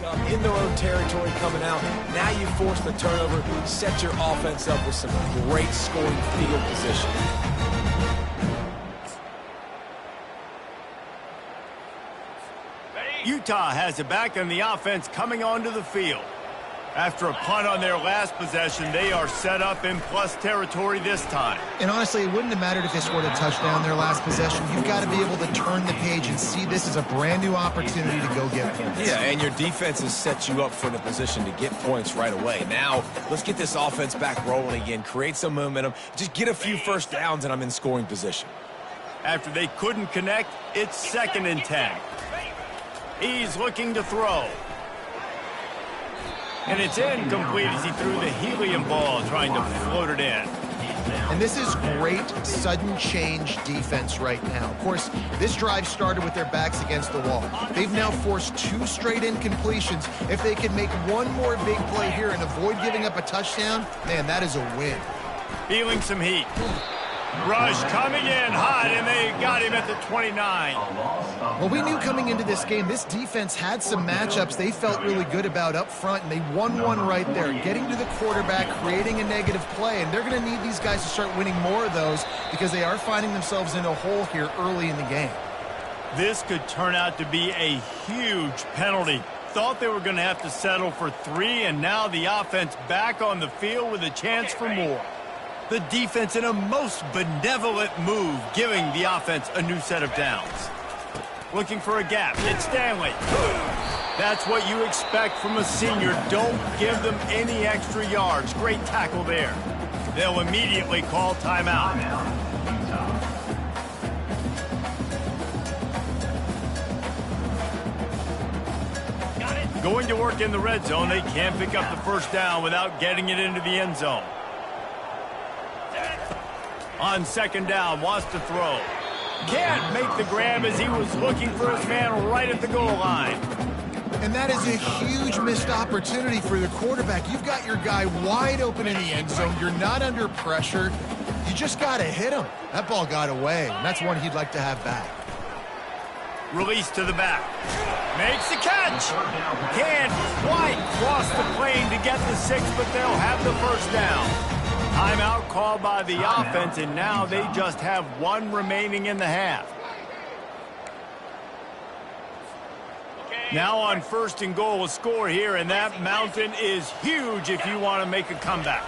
In their own territory coming out. Now you force the turnover, set your offense up with some great scoring field position. Utah has it back and the offense coming onto the field. After a punt on their last possession, they are set up in plus territory this time. And honestly, it wouldn't have mattered if they scored a touchdown their last possession. You've got to be able to turn the page and see this as a brand new opportunity to go get points. Yeah, and your defense has set you up for the position to get points right away. Now, let's get this offense back rolling again, create some momentum, just get a few first downs, and I'm in scoring position. After they couldn't connect, it's 2nd and 10. He's looking to throw. And it's incomplete as he threw the helium ball, trying to float it in. And this is great sudden change defense right now. Of course, this drive started with their backs against the wall. They've now forced 2 straight incompletions. If they can make one more big play here and avoid giving up a touchdown, man, that is a win. Feeling some heat. Rush coming in hot, and they got him at the 29. Well, we knew coming into this game, this defense had some matchups they felt really good about up front, and they won one right there, getting to the quarterback, creating a negative play, and they're going to need these guys to start winning more of those because they are finding themselves in a hole here early in the game. This could turn out to be a huge penalty. Thought they were going to have to settle for 3, and now the offense back on the field with a chance for more. The defense in a most benevolent move, giving the offense a new set of downs. Looking for a gap. It's Stanley. That's what you expect from a senior. Don't give them any extra yards. Great tackle there. They'll immediately call timeout. Going to work in the red zone. They can't pick up the first down without getting it into the end zone. On 2nd down, wants to throw. Can't make the grab as he was looking for his man right at the goal line. And that is a huge missed opportunity for the quarterback. You've got your guy wide open in the end zone. You're not under pressure. You just got to hit him. That ball got away, and that's one he'd like to have back. Release to the back. Makes the catch. Can't quite cross the plane to get the 6, but they'll have the first down. Timeout called by the offense, and now they just have 1 remaining in the half. Now on 1st and goal, a score here, and that mountain is huge if you want to make a comeback.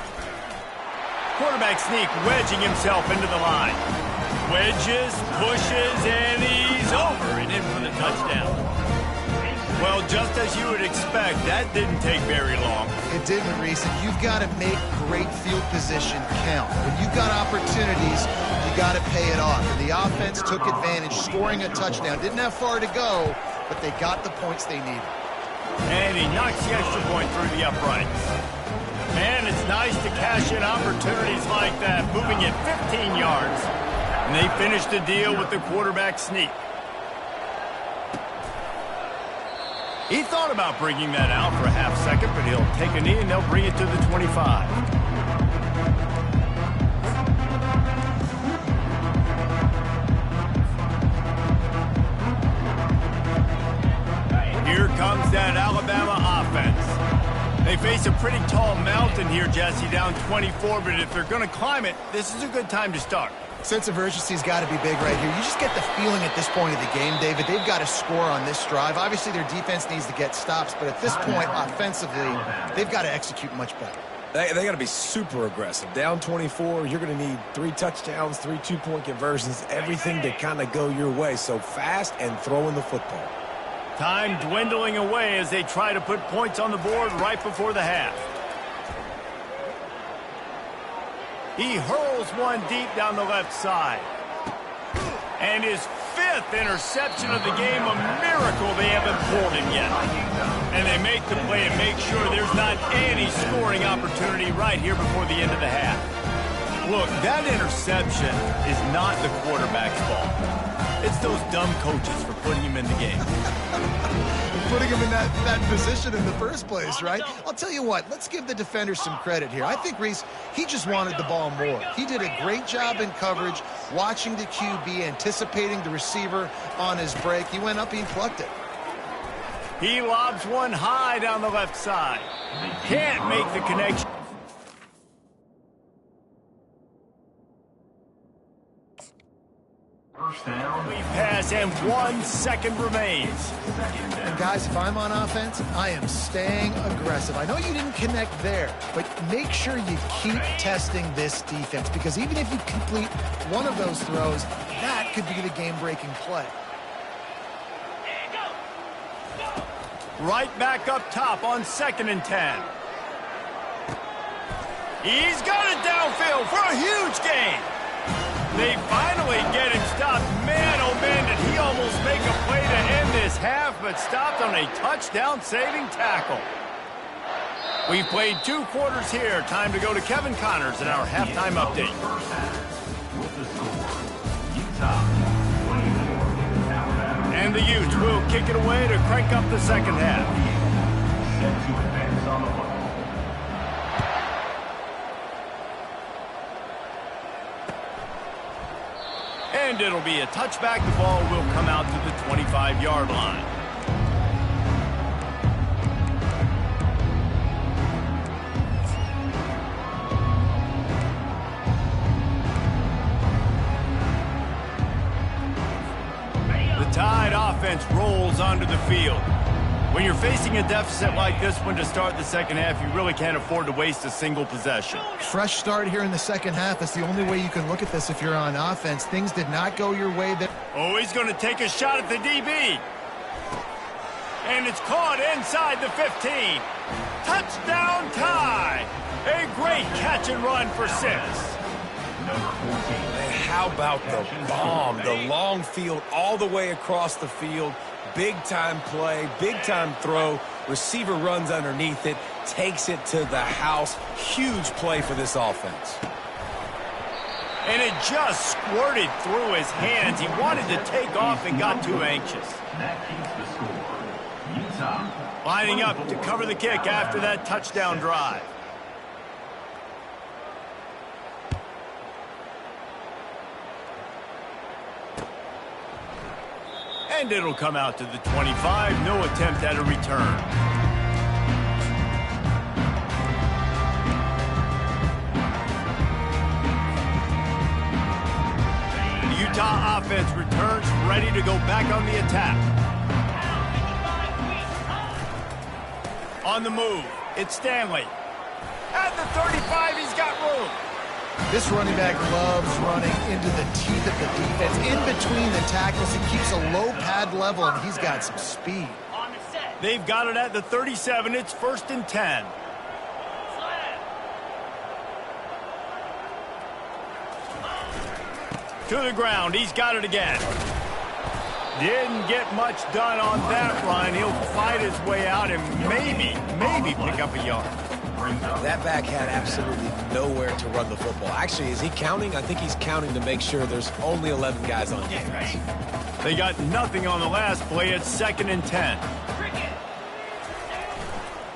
Quarterback sneak, wedging himself into the line. Wedges, pushes, and he's over and in for the touchdown. Well, just as you would expect, that didn't take very long. It didn't, Reese. You've got to make great field position count. When you've got opportunities, you got to pay it off. And the offense took advantage, scoring a touchdown. Didn't have far to go, but they got the points they needed. And he knocks the extra point through the uprights. Man, it's nice to cash in opportunities like that, moving it 15 yards. And they finish the deal with the quarterback sneak. He thought about bringing that out for a half second, but he'll take a knee and they'll bring it to the 25. Here comes that Alabama offense. They face a pretty tall mountain here, Jesse, down 24, but if they're going to climb it, this is a good time to start. Sense of urgency's got to be big right here. You just get the feeling at this point of the game, David, they've got to score on this drive. Obviously, their defense needs to get stops, but at this point, offensively, they've got to execute much better. They got to be super aggressive. Down 24, you're going to need 3 touchdowns, 3 two-point conversions, everything to kind of go your way. So fast and throwing the football. Time dwindling away as they try to put points on the board right before the half. He hurls one deep down the left side. And his 5th interception of the game, a miracle they haven't pulled him yet. And they make the play and make sure there's not any scoring opportunity right here before the end of the half. Look, that interception is not the quarterback's fault. It's those dumb coaches for putting him in the game. Putting him in that position in the first place, right? I'll tell you what, let's give the defenders some credit here. I think, Reese, he just wanted the ball more. He did a great job in coverage, watching the QB, anticipating the receiver on his break. He went up, he plucked it. He lobs one high down the left side. Can't make the connection. We pass and 1 second remains. And guys, if I'm on offense, I am staying aggressive. I know you didn't connect there, but make sure you keep testing this defense, because even if you complete one of those throws, that could be the game-breaking play. Right back up top on 2nd and 10. He's got it downfield for a huge gain. They finally get him stopped. Man, oh man, did he almost make a play to end this half, but stopped on a touchdown-saving tackle. We've played 2 quarters here. Time to go to Kevin Connors in our halftime update. And the Utes will kick it away to crank up the second half. And it'll be a touchback. The ball will come out to the 25-yard line. The Tide offense rolls onto the field. When you're facing a deficit like this one to start the second half, you really can't afford to waste a single possession. Fresh start here in the second half. That's the only way you can look at this if you're on offense. Things did not go your way there. Oh, he's going to take a shot at the DB. And it's caught inside the 15. Touchdown Tide. A great catch and run for 6. Man, how about the bomb? The long field all the way across the field. Big-time play, big-time throw. Receiver runs underneath it, takes it to the house. Huge play for this offense. And it just squirted through his hands. He wanted to take off and got too anxious. Lining up to cover the kick after that touchdown drive. And it'll come out to the 25. No attempt at a return. The Utah offense returns, ready to go back on the attack. On the move, it's Stanley. At the 35, he's got room. This running back loves running into the teeth of the defense. In between the tackles, he keeps a low pad level, and he's got some speed. They've got it at the 37. It's 1st and 10. To the ground. He's got it again. Didn't get much done on that run. He'll fight his way out and maybe pick up a yard. That back had absolutely nowhere to run the football. Actually, is he counting? I think he's counting to make sure there's only 11 guys on defense. They got nothing on the last play. It's 2nd and 10.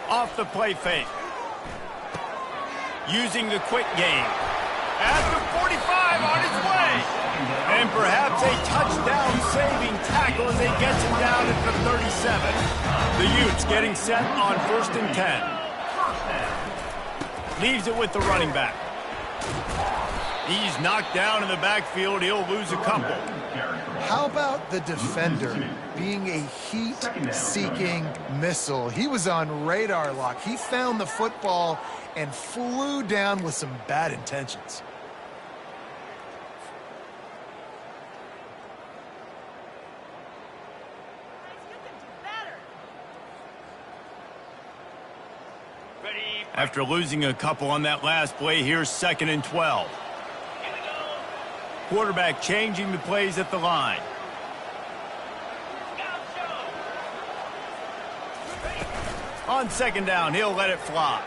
Off the play fake. Using the quick game. At the 45 on his way. And perhaps a touchdown-saving tackle as they get him down at the 37. The Utes getting set on 1st and 10. Leaves it with the running back. He's knocked down in the backfield. He'll lose a couple. How about the defender being a heat-seeking missile? He was on radar lock. He found the football and flew down with some bad intentions. After losing a couple on that last play, here's 2nd and 12. Quarterback changing the plays at the line. On 2nd down, he'll let it fly.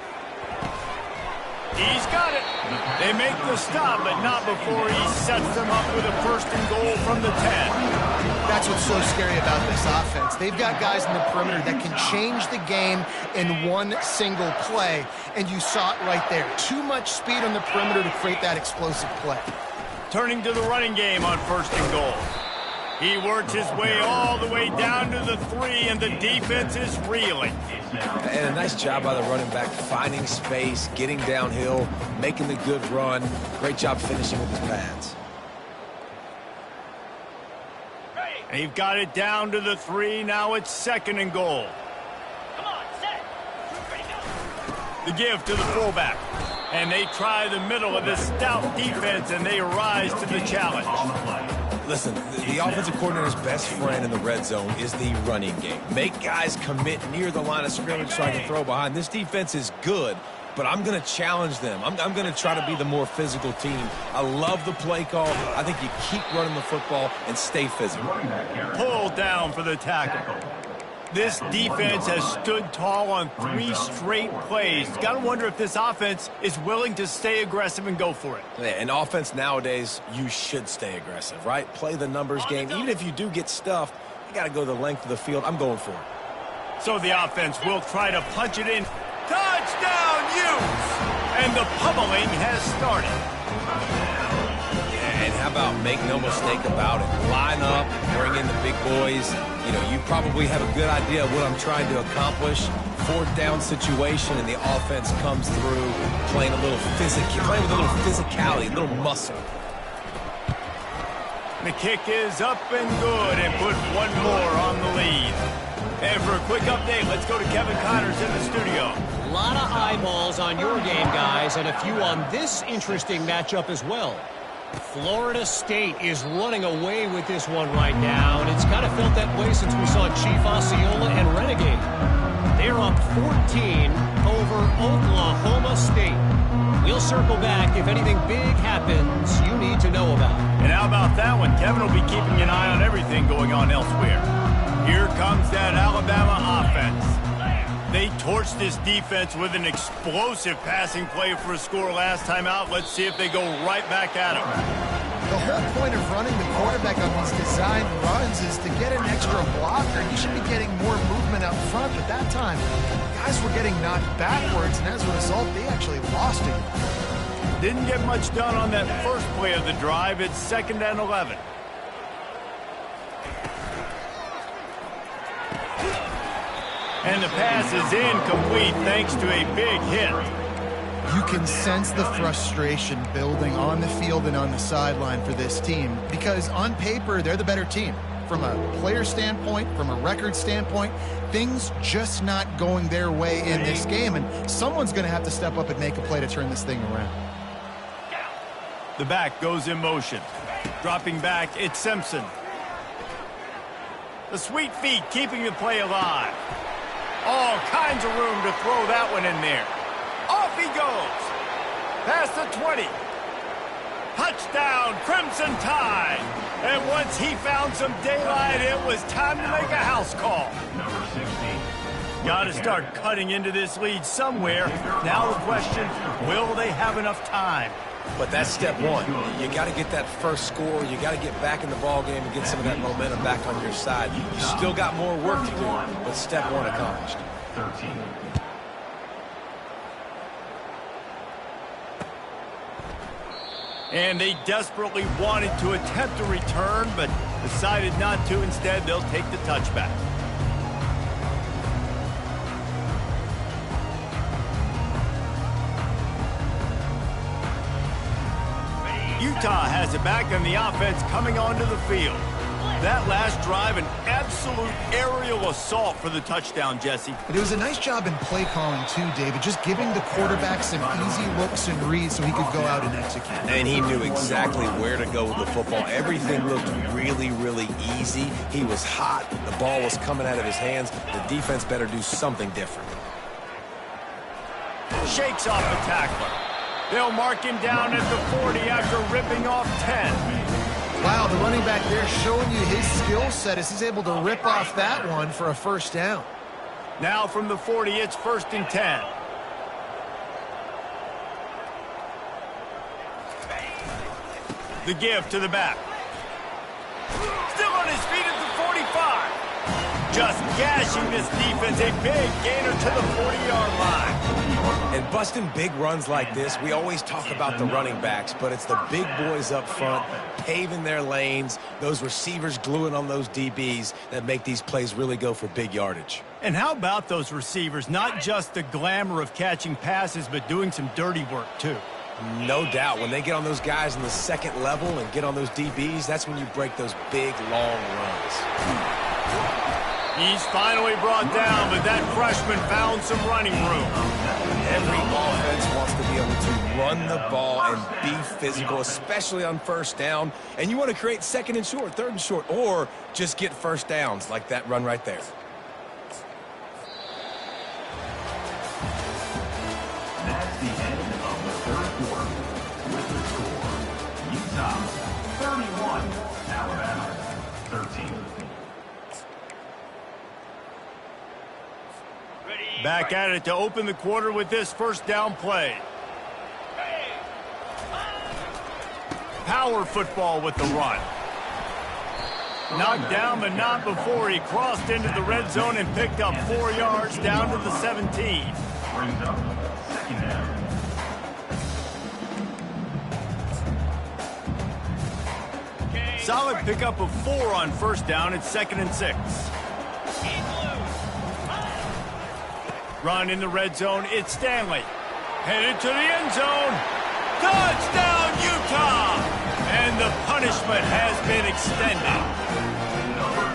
He's got it. They make the stop, but not before he sets them up with a 1st and goal from the 10. That's what's so scary about this offense. They've got guys in the perimeter that can change the game in one single play, and you saw it right there. Too much speed on the perimeter to create that explosive play. Turning to the running game on 1st and goal. He works his way all the way down to the 3, and the defense is reeling. And a nice job by the running back, finding space, getting downhill, making the good run. Great job finishing with his pads. They've got it down to the 3. Now it's 2nd and goal. Come on, set. Ready, go. The give to the fullback. And they try the middle of this stout defense, and they rise to the challenge. Listen, the offensive coordinator's best friend in the red zone is the running game. Make guys commit near the line of scrimmage so I can throw behind. This defense is good, but I'm going to challenge them. I'm going to try to be the more physical team. I love the play call. I think you keep running the football and stay physical. Pull down for the tackle. This defense has stood tall on 3 straight plays. Got to wonder if this offense is willing to stay aggressive and go for it. Yeah, in offense nowadays, you should stay aggressive, right? Play the numbers game. Even if you do get stuffed, you got to go the length of the field. I'm going for it. So the offense will try to punch it in. Touchdown, Utes! And the pummeling has started. And how about make no mistake about it? Line up, bring in the big boys. You know, you probably have a good idea of what I'm trying to accomplish. 4th down situation, and the offense comes through playing with a little physicality, a little muscle. The kick is up and good, and put 1 more on the lead. And for a quick update, let's go to Kevin Connors in the studio. A lot of eyeballs on your game, guys, and a few on this interesting matchup as well. Florida State is running away with this one right now, and it's kind of felt that way since we saw Chief Osceola and Renegade. They're up 14 over Oklahoma State. We'll circle back if anything big happens you need to know about. And how about that one? Kevin will be keeping an eye on everything going on elsewhere. Here comes that Alabama offense. They torched this defense with an explosive passing play for a score last time out. Let's see if they go right back at him. The whole point of running the quarterback on these design runs is to get an extra blocker. You should be getting more movement up front, but that time, guys were getting knocked backwards, and as a result, they actually lost it. Didn't get much done on that first play of the drive. It's 2nd and 11. And the pass is incomplete thanks to a big hit. You can sense the frustration building on the field and on the sideline for this team because on paper, they're the better team. From a player standpoint, from a record standpoint, things just not going their way in this game, and someone's going to have to step up and make a play to turn this thing around. The back goes in motion. Dropping back, it's Simpson. The sweet feet keeping the play alive. All kinds of room to throw that one in there. Off he goes. Past the 20. Touchdown, Crimson Tide. And once he found some daylight, it was time to make a house call. Got to start cutting into this lead somewhere. Now the question, will they have enough time? But that's step one. You got to get that first score. You got to get back in the ball game and get some of that momentum back on your side. You still got more work to do, but step one accomplished. 13. And they desperately wanted to attempt a return, but decided not to. Instead, they'll take the touchback. Utah has it back, and the offense coming onto the field. That last drive, an absolute aerial assault for the touchdown, Jesse. But it was a nice job in play calling too, David, just giving the quarterback some easy looks and reads so he could go out and execute. And he knew exactly where to go with the football. Everything looked really, really easy. He was hot. The ball was coming out of his hands. The defense better do something different. Shakes off the tackler. They'll mark him down at the 40 after ripping off 10. Wow, the running back there showing you his skill set as he's able to rip off that one for a first down. Now from the 40, it's 1st and 10. The give to the back. Still on his feet at the 45. Just gashing this defense, a big gainer to the 40-yard line. And busting big runs like this, we always talk about the running backs, but it's the big boys up front paving their lanes, those receivers gluing on those DBs that make these plays really go for big yardage. And how about those receivers? Not just the glamour of catching passes, but doing some dirty work, too. No doubt. When they get on those guys in the second level and get on those DBs, that's when you break those big, long runs. He's finally brought down, but that freshman found some running room. Every offense wants to be able to run the ball and be physical, especially on first down. And you want to create second and short, third and short, or just get first downs like that run right there. That's the end of the third quarter. With the score, Utah 31, Alabama 13. Back at it to open the quarter with this first down play. Power football with the run. Knocked down, but not before he crossed into the red zone and picked up 4 yards down to the 17. Brings up second down. Solid pickup of 4 on first down. It's 2nd and 6. Run in the red zone. It's Stanley. Headed to the end zone. Touchdown, Utah! And the punishment has been extended.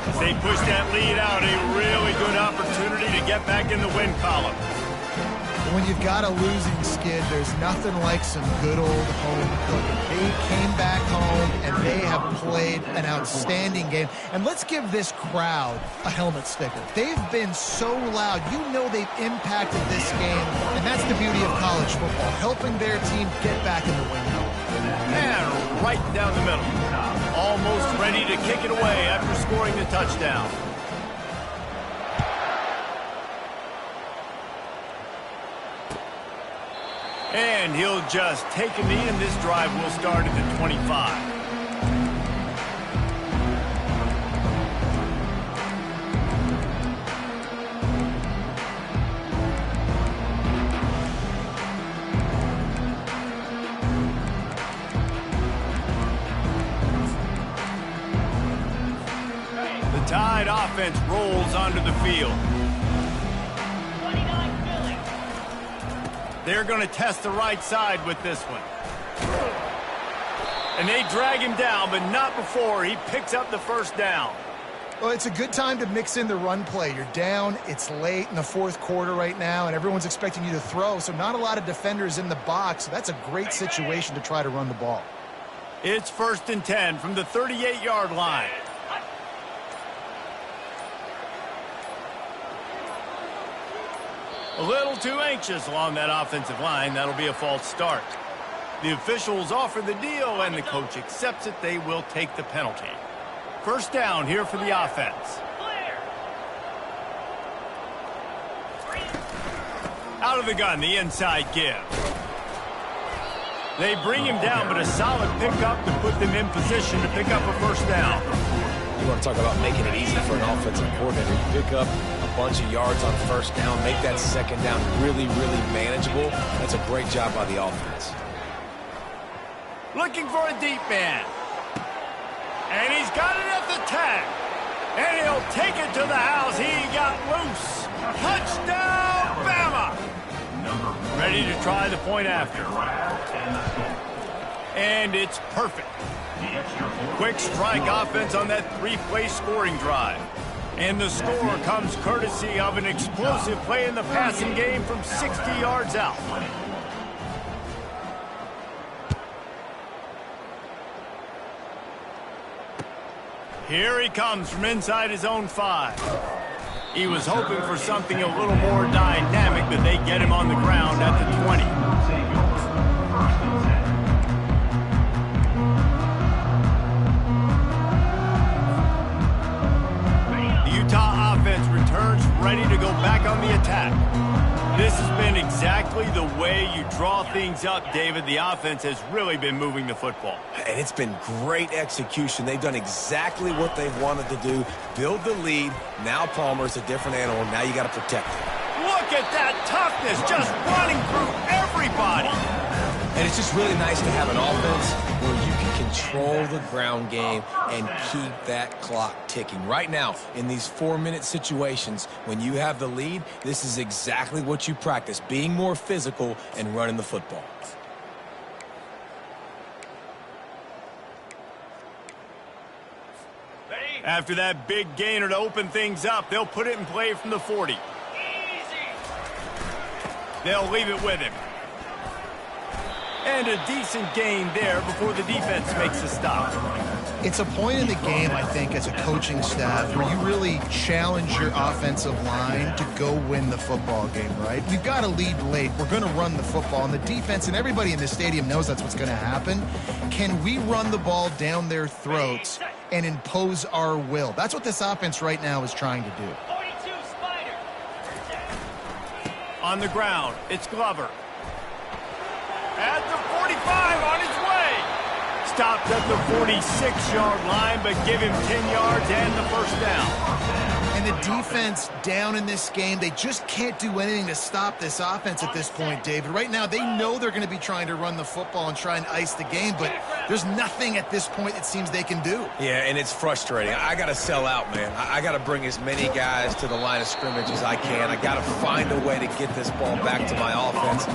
As they push that lead out, a really good opportunity to get back in the win column. When you've got a losing skid, there's nothing like some good old home cooking. They came back home, and they have played an outstanding game. And let's give this crowd a helmet sticker. They've been so loud. You know they've impacted this game, and that's the beauty of college football, helping their team get back in the win column. And right down the middle. Almost ready to kick it away after scoring the touchdown. And he'll just take a knee, and this drive will start at the 25. The Tide offense rolls onto the field. They're going to test the right side with this one. And they drag him down, but not before he picks up the first down. Well, it's a good time to mix in the run play. You're down, it's late in the fourth quarter right now, and everyone's expecting you to throw, so not a lot of defenders in the box. So that's a great situation to try to run the ball. It's 1st and 10 from the 38-yard line. A little too anxious along that offensive line. That'll be a false start. The officials offer the deal, and the coach accepts it. They will take the penalty. First down here for the offense. Out of the gun, the inside give. They bring him down, but a solid pickup to put them in position to pick up a first down. You want to talk about making it easy for an offensive coordinator. You pick up a bunch of yards on first down, make that second down really, really manageable. That's a great job by the offense. Looking for a deep man. And he's got it at the tag. And he'll take it to the house. He got loose. Touchdown, Bama! Ready to try the point after. And it's perfect. Quick strike offense on that 3-play scoring drive. And the score comes courtesy of an explosive play in the passing game from 60 yards out. Here he comes from inside his own 5. He was hoping for something a little more dynamic, but they get him on the ground at the 20. Utah offense returns ready to go back on the attack. This has been exactly the way you draw things up, David. The offense has really been moving the football. And it's been great execution. They've done exactly what they've wanted to do. Build the lead. Now Palmer's a different animal. Now you got to protect him. Look Look at that toughness, just running through everybody. And it's just really nice to have an offense where you can control the ground game and keep that clock ticking. Right now, in these 4-minute situations, when you have the lead, this is exactly what you practice, being more physical and running the football. After that big gainer to open things up, they'll put it in play from the 40. They'll leave it with him. And a decent gain there before the defense makes a stop. It's a point in the game, I think, as a coaching staff where you really challenge your offensive line to go win the football game, right? We've got a lead late. We're going to run the football. And the defense and everybody in the stadium knows that's what's going to happen. Can we run the ball down their throats and impose our will? That's what this offense right now is trying to do. 42 Spider. On the ground, it's Glover. At the 45, on his way. Stopped at the 46-yard line, but give him 10 yards and the first down. And the defense down in this game, they just can't do anything to stop this offense at this point, David. Right now, they know they're going to be trying to run the football and try and ice the game, but there's nothing at this point it seems they can do. Yeah, and it's frustrating. I got to sell out, man. I got to bring as many guys to the line of scrimmage as I can. I got to find a way to get this ball back to my offense.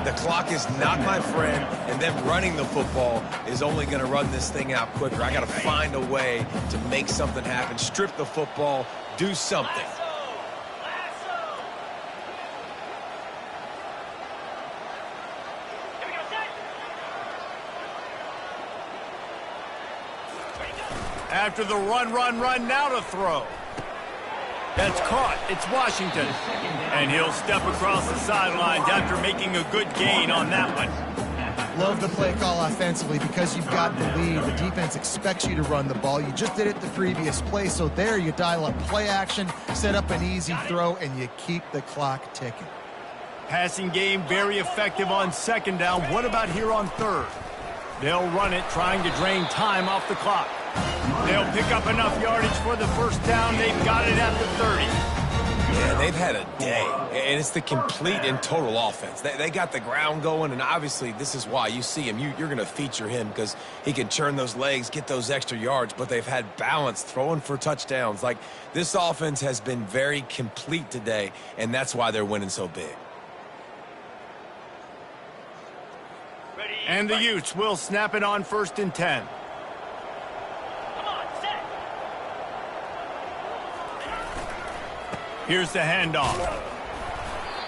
The clock is not my friend, and them running the football is only going to run this thing out quicker. I got to find a way to make something happen, strip the football, do something. After the run, now to throw. That's caught. It's Washington. And he'll step across the sidelines after making a good gain on that one. Love the play call offensively because you've got the lead. The defense expects you to run the ball. You just did it the previous play, so there you dial up play action, set up an easy throw, and you keep the clock ticking. Passing game very effective on second down. What about here on third? They'll run it, trying to drain time off the clock. They'll pick up enough yardage for the first down. They've got it at the 30. Yeah, they've had a day, and it's the complete and total offense. They got the ground going, and obviously this is why you see him. You're going to feature him because he can churn those legs, get those extra yards, but they've had balance throwing for touchdowns. Like, this offense has been very complete today, and that's why they're winning so big. And the Utes will snap it on 1st and 10. Here's the handoff.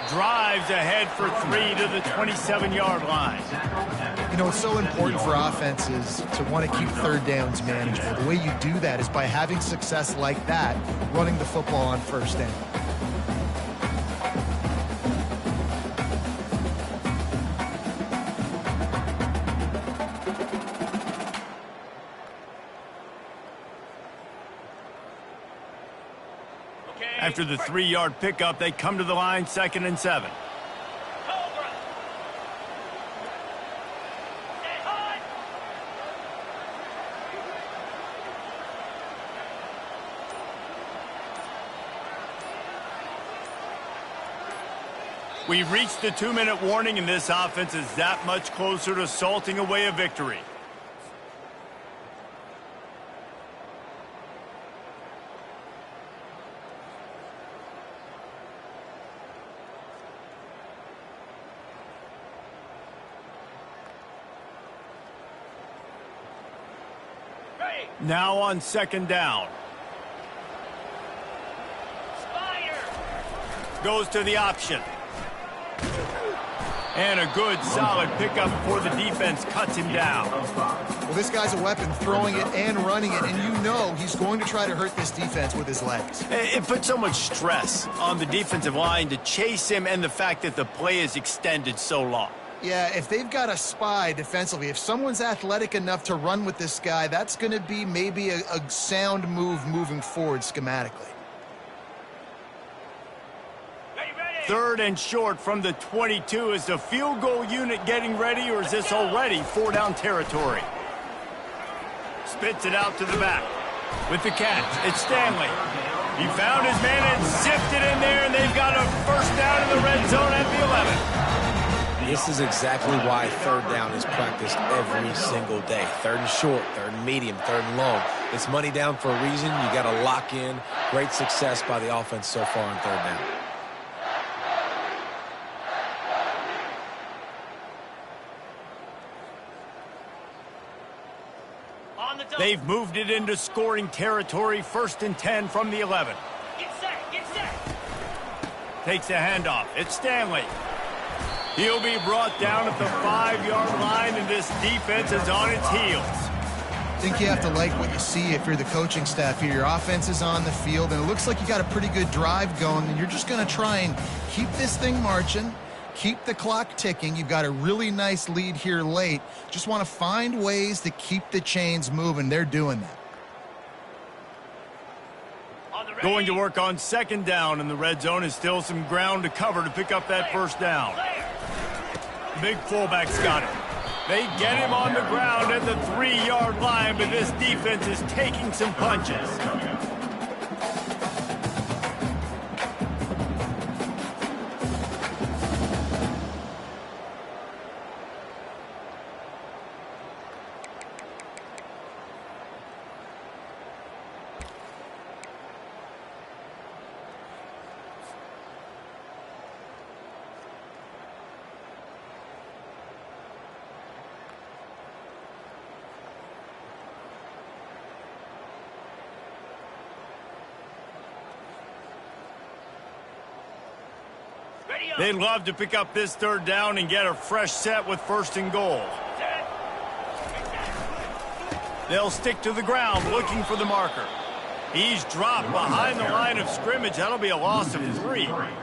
Drives ahead for 3 to the 27-yard line. You know, it's so important for offenses to want to keep third downs manageable. The way you do that is by having success like that, running the football on first down. After the 3-yard pickup, they come to the line 2nd and 7. We've reached the 2-minute warning, and this offense is that much closer to salting away a victory. Now on 2nd down. Goes to the option. And a good, solid pickup before the defense cuts him down. Well, this guy's a weapon, throwing it and running it, and you know he's going to try to hurt this defense with his legs. It puts so much stress on the defensive line to chase him, and the fact that the play is extended so long. Yeah, if they've got a spy defensively, if someone's athletic enough to run with this guy, that's going to be maybe a sound move moving forward schematically. 3rd and short from the 22. Is the field goal unit getting ready, or is this already 4-down territory? Spits it out to the back. With the catch, it's Stanley. He found his man and zipped it in there, and they've got a first down in the red zone at the 11. This is exactly why third down is practiced every single day. Third and short, third and medium, third and long. It's money down for a reason. You got to lock in. Great success by the offense so far on third down. They've moved it into scoring territory, 1st and 10 from the 11. Get set, get set. Takes a handoff. It's Stanley. He'll be brought down at the 5-yard line, and this defense is on its heels. I think you have to like what you see if you're the coaching staff here. Your offense is on the field, and it looks like you got a pretty good drive going, and you're just going to try and keep this thing marching, keep the clock ticking. You've got a really nice lead here late. Just want to find ways to keep the chains moving. They're doing that. Going to work on 2nd down, and the red zone is still some ground to cover to pick up that first down. Big fullback's got it. They get him on the ground at the 3-yard line, but this defense is taking some punches. They'd love to pick up this 3rd down and get a fresh set with 1st and goal. They'll stick to the ground looking for the marker. He's dropped behind the line of scrimmage. That'll be a loss of 3. Yeah,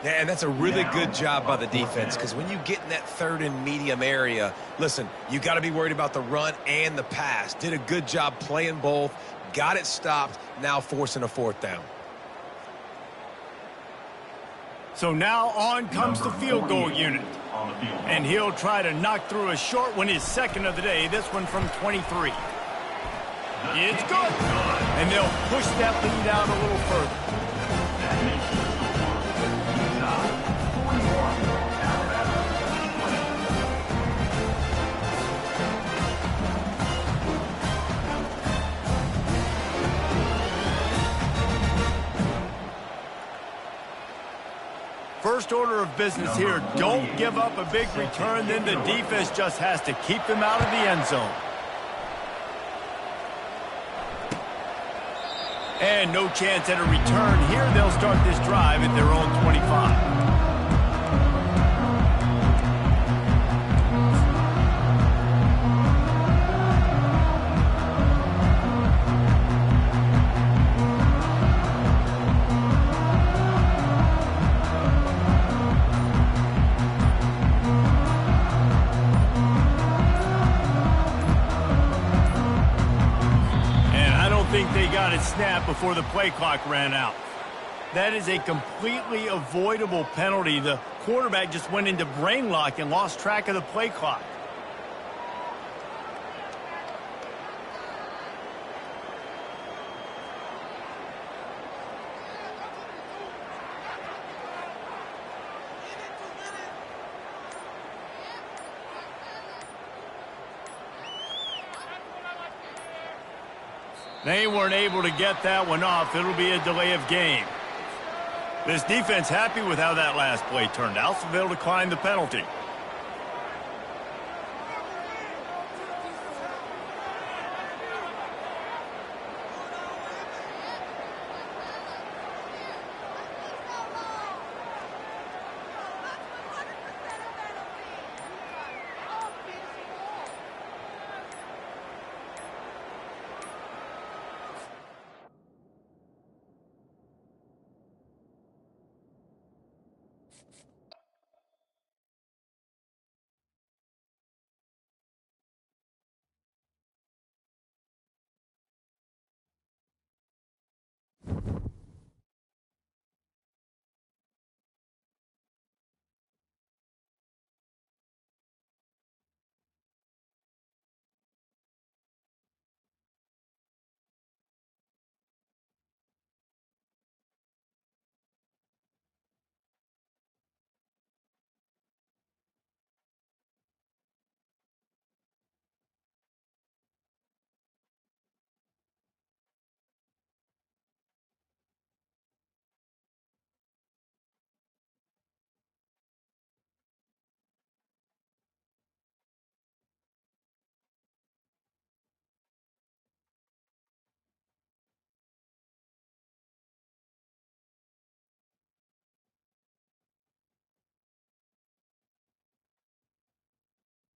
and that's a really good job by the defense, because when you get in that 3rd and medium area, listen, you got to be worried about the run and the pass. Did a good job playing both, got it stopped, now forcing a 4th down. So now on comes the field goal unit. And he'll try to knock through a short one, his 2nd of the day, this one from 23. It's good. And they'll push that lead out a little further. That makes the score Utah 41, First order of business here, don't give up a big return, then the defense just has to keep them out of the end zone. And no chance at a return here. They'll start this drive at their own 25. Snap before the play clock ran out. That is a completely avoidable penalty. The quarterback just went into brain lock and lost track of the play clock. They weren't able to get that one off. It'll be a delay of game. This defense happy with how that last play turned out, so they'll decline the penalty.